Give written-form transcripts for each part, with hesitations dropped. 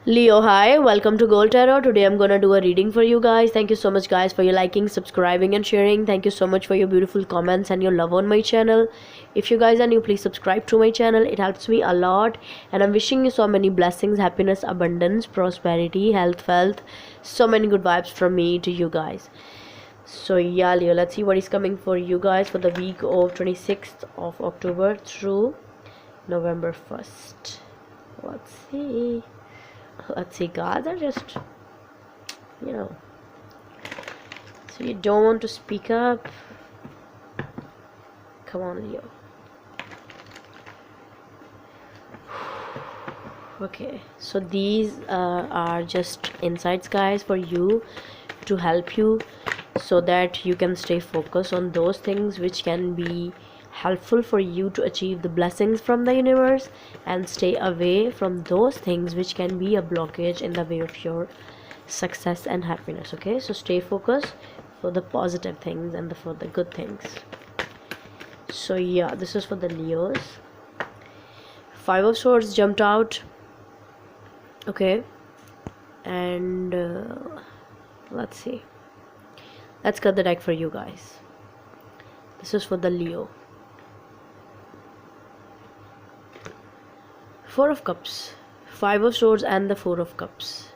Leo, hi, welcome to Gold Tarot. Today I'm gonna do a reading for you guys. Thank you so much, guys, for your liking, subscribing, and sharing. Thank you so much for your beautiful comments and your love on my channel. If you guys are new, please subscribe to my channel. It helps me a lot, and I'm wishing you so many blessings, happiness, abundance, prosperity, health, wealth, so many good vibes from me to you guys. So yeah, Leo, let's see what is coming for you guys for the week of 26th of October through November 1st. Let's see, guys are just, you know, so you don't want to speak up. Come on, Leo. Okay, so these are just insights, guys, for you, to help you so that you can stay focused on those things which can be helpful for you to achieve the blessings from the universe, and stay away from those things which can be a blockage in the way of your success and happiness. Okay, so stay focused for the positive things and for the good things. So yeah, this is for the Leos. Five of Swords jumped out. Okay, and let's see, let's cut the deck for you guys. This is for the Leo. Four of Cups, Five of Swords, and the Four of Cups.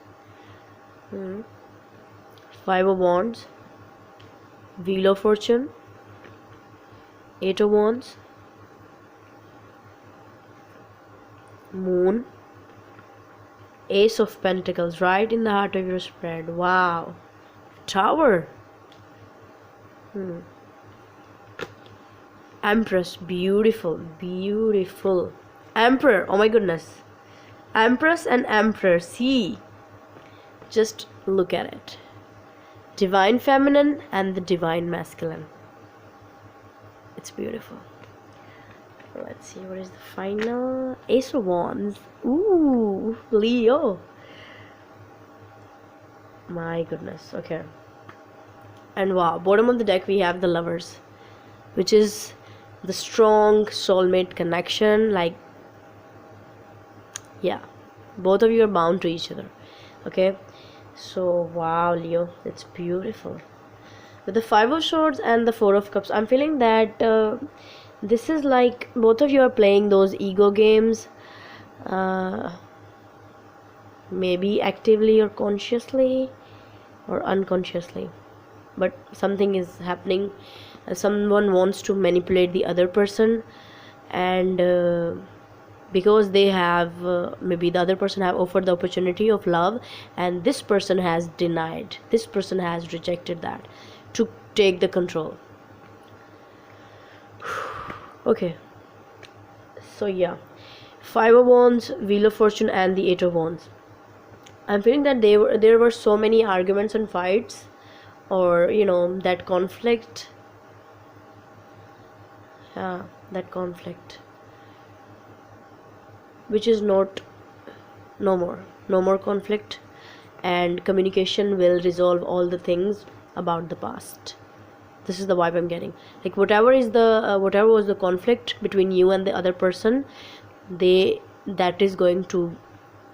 Five of Wands, Wheel of Fortune, Eight of Wands, Moon, Ace of Pentacles, right in the heart of your spread. Wow. Tower. Empress, beautiful, beautiful. Emperor, oh my goodness. Empress and Emperor, see, just look at it. Divine Feminine and the Divine Masculine. It's beautiful. Let's see, what is the final? Ace of Wands. Ooh, Leo. My goodness, okay. And wow, bottom of the deck we have the Lovers, which is the strong soulmate connection. Like, yeah, both of you are bound to each other. Okay, so wow, Leo, it's beautiful. With the Five of Swords and the Four of Cups, I'm feeling that this is like both of you are playing those ego games, maybe actively or consciously or unconsciously, but something is happening. Someone wants to manipulate the other person, and because they have maybe the other person have offered the opportunity of love, and this person has denied, this person has rejected that to take the control. Okay, so yeah, Five of Wands, Wheel of Fortune, and the Eight of Wands. I'm feeling that there were so many arguments and fights, or that conflict. Yeah, that conflict, which is no more conflict, and communication will resolve all the things about the past. This is the vibe I'm getting. Like, whatever was the conflict between you and the other person, that is going to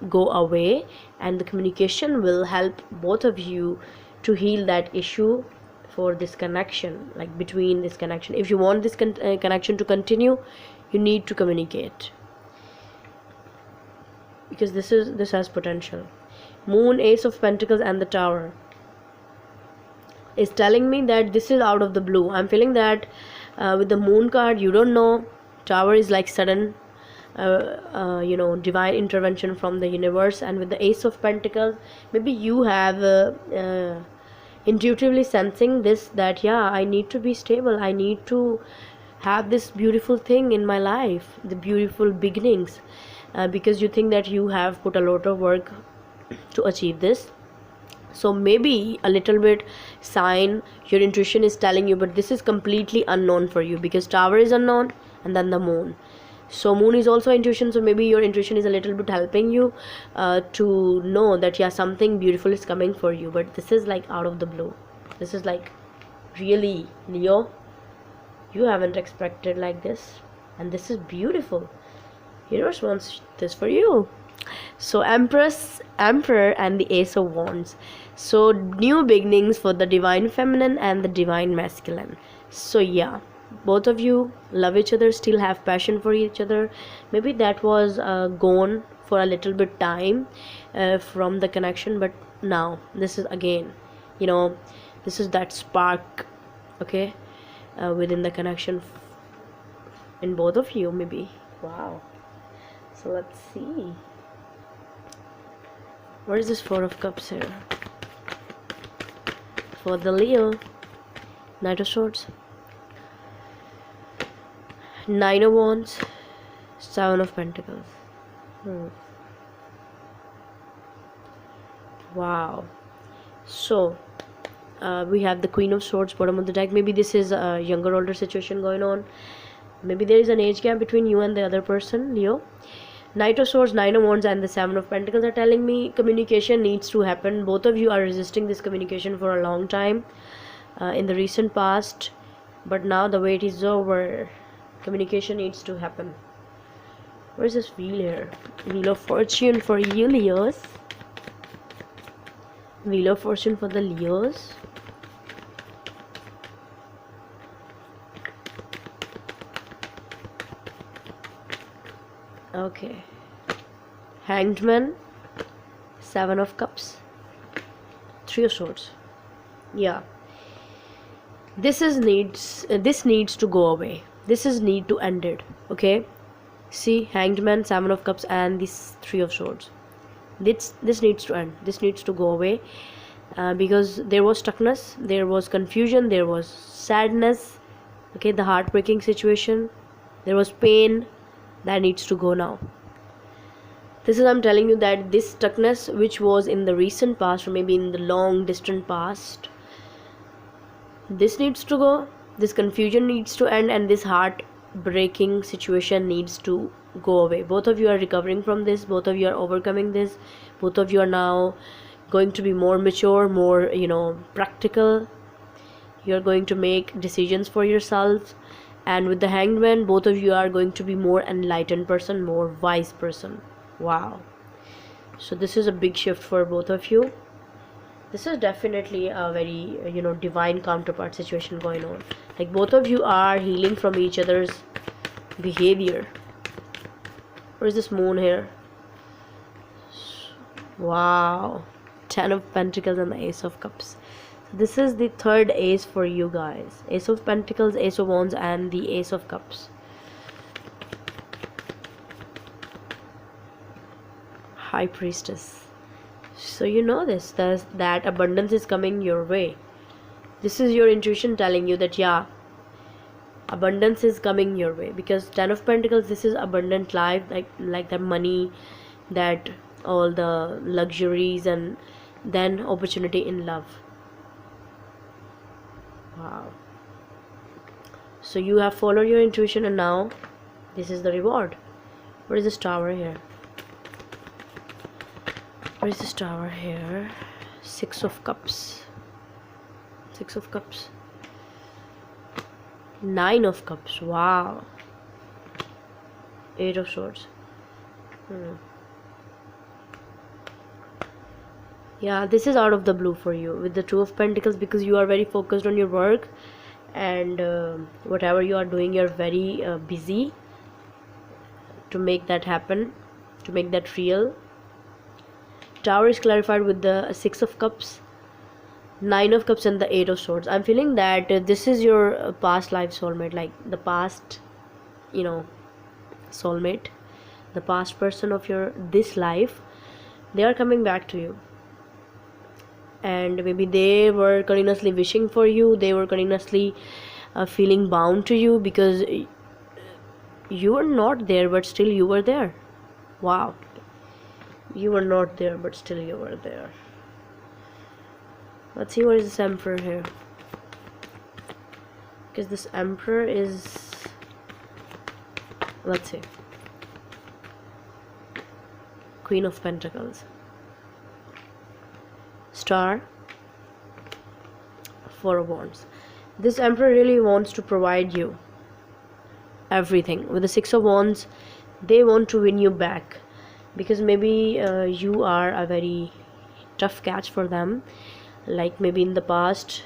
go away, and the communication will help both of you to heal that issue for this connection, like between this connection. If you want this connection to continue, you need to communicate, because this has potential. Moon, Ace of Pentacles, and the Tower is telling me that this is out of the blue. I'm feeling that with the Moon card, you don't know. Tower is like sudden divine intervention from the universe. And with the Ace of Pentacles, maybe you have intuitively sensing this, that yeah, I need to be stable, I need to have this beautiful thing in my life, the beautiful beginnings, because you think that you have put a lot of work to achieve this. So maybe a little bit sign your intuition is telling you, but this is completely unknown for you, because Tower is unknown, and then the Moon. So Moon is also intuition, so maybe your intuition is a little bit helping you to know that yeah, something beautiful is coming for you. But this is like out of the blue. This is like, really, Leo, you haven't expected like this, and this is beautiful. Universe wants this for you. So Emperor and the Ace of Wands. So new beginnings for the divine feminine and the divine masculine. So yeah, both of you love each other, still have passion for each other. Maybe that was gone for a little bit time from the connection, but now this is again, you know, this is that spark, okay, within the connection in both of you, maybe. Wow. So let's see. Where is this Four of Cups here? For the Leo, Knight of Swords, Nine of Wands, Seven of Pentacles. Wow. So we have the Queen of Swords bottom of the deck. Maybe this is a younger older situation going on. Maybe there is an age gap between you and the other person, Leo. Knight of Swords, Nine of Wands and the Seven of Pentacles are telling me communication needs to happen. Both of you are resisting this communication for a long time in the recent past, but now the wait is over. Communication needs to happen. Where's this wheel here? Wheel of Fortune for you, Leos. Wheel of Fortune for the Leos. Okay. Hanged Man, Seven of Cups, Three of Swords. Yeah. This needs to go away. This is need to end it. Okay. See, Hanged Man, Seven of Cups, and this Three of Swords. This needs to end. This needs to go away because there was stuckness, there was confusion, there was sadness. Okay, the heartbreaking situation. There was pain. That needs to go now. This is, I'm telling you that this stuckness which was in the recent past or maybe in the long distant past, this needs to go. This confusion needs to end, and this heartbreaking situation needs to go away. Both of you are recovering from this. Both of you are overcoming this. Both of you are now going to be more mature, more, practical. You're going to make decisions for yourself. And with the Hanged Man, both of you are going to be more enlightened person, more wise person. Wow. So this is a big shift for both of you. This is definitely a very, divine counterpart situation going on. Like both of you are healing from each other's behavior. Where is this Moon here? Wow. 10 of Pentacles and the Ace of Cups. This is the third ace for you guys. Ace of Pentacles, Ace of Wands, and the Ace of Cups. High Priestess. So you know this, that abundance is coming your way. This is your intuition telling you that, yeah, abundance is coming your way. Because 10 of Pentacles, this is abundant life, like that money, that all the luxuries, and then opportunity in love. Wow. So you have followed your intuition, and now this is the reward. What is this Tower here? What is this Tower here? Six of Cups. Six of Cups. Nine of Cups. Wow. Eight of Swords. Yeah, this is out of the blue for you with the Two of Pentacles, because you are very focused on your work, and whatever you are doing, you're very busy to make that happen, to make that real. Tower is clarified with the Six of Cups, Nine of Cups, and the Eight of Swords. I'm feeling that this is your past life soulmate, like the past, soulmate, the past person of your this life. They are coming back to you. And maybe they were continuously wishing for you. They were continuously feeling bound to you, because you were not there, but still you were there. Wow. You were not there, but still you were there. Let's see what is this Emperor here. Because this Emperor is... Let's see. Queen of Pentacles. Star, Four of Wands. This Emperor really wants to provide you everything. With the Six of Wands, they want to win you back. because maybe you are a very tough catch for them. Like maybe in the past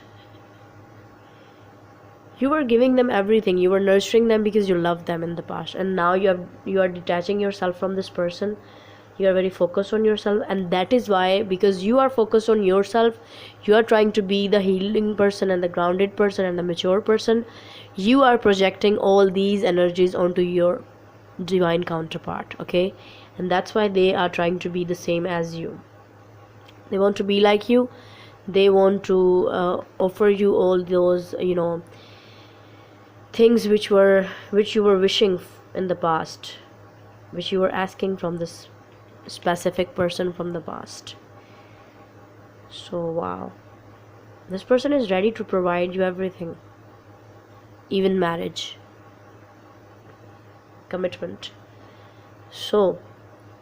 you were giving them everything, you were nurturing them because you loved them in the past, and now you are detaching yourself from this person. You are very focused on yourself, and that is why, because you are focused on yourself, you are trying to be the healing person and the grounded person and the mature person. You are projecting all these energies onto your divine counterpart, okay? And that's why they are trying to be the same as you. They want to be like you. They want to offer you all those, things which you were wishing in the past, which you were asking from this specific person from the past. So wow, this person is ready to provide you everything, even marriage, commitment. So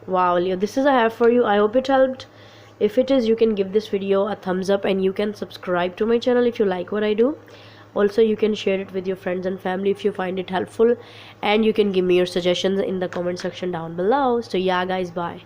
wow, Leo, this is I have for you. I hope it helped. If it is, you can give this video a thumbs up, and you can subscribe to my channel if you like what I do. Also, you can share it with your friends and family if you find it helpful, and you can give me your suggestions in the comment section down below. So yeah guys, bye.